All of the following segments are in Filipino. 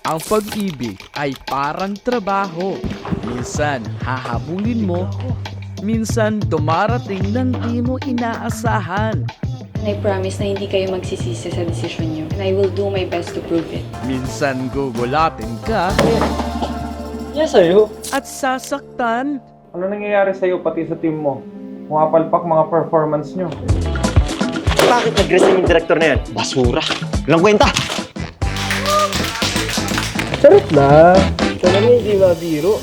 Ang pag-ibig ay parang trabaho. Minsan hahabulin mo, minsan dumarating ng di mo inaasahan. And I promise na hindi kayo magsisisi sa desisyon niyo. And I will do my best to prove it. Minsan gugulatin ka Yes, sa'yo. at sasaktan. Ano nangyayari sa'yo pati sa team mo? Pumapalpak mga performance nyo. Bakit nag-resign yung director na yan? Basura. Walang kwenta. Sarap na. Ito naman hindi mabiro.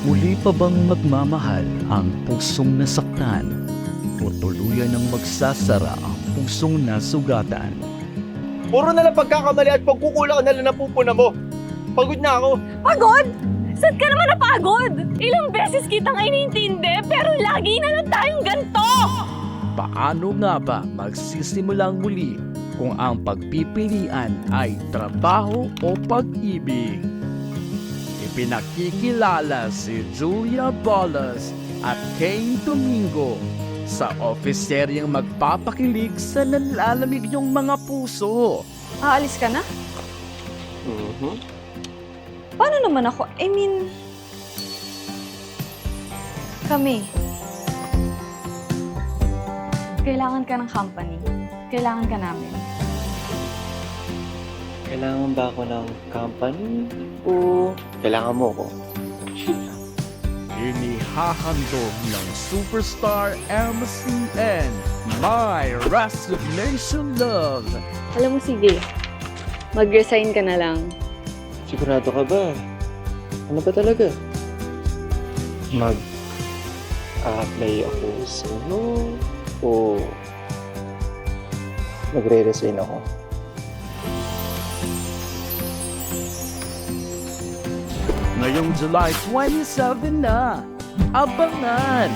Muli pa bang magmamahal ang pusong nasaktan? O tuluyan ng magsasara ang pusong nasugatan? Puro na lang pagkakamali at pagkukulang na lang napupuna mo. Pagod na ako. Pagod? Saan ka naman napagod? Ilang beses kitang inintindi, pero lagi na lang tayong ganito! Paano nga ba magsisimulang muli kung ang pagpipilian ay trabaho o pag-ibig? Ipinakikilala si Julia Bolas at Kane Domingo sa office seryeng magpapakilig sa nalalamig niyong mga puso. Aalis ka na? Paano naman ako? I mean, kami. Kailangan ka ng company. Kailangan ka namin. Kailangan ba ako ng company? O kailangan mo ako? Inihahandog ng superstar MCN, My Resignation Love. Alam mo, sige. Mag-resign ka na lang. Sigurado ka ba? Ano ba talaga? Mag-apply ako sa inyo? O magre-resign ako? Ngayong July 27 na, abangan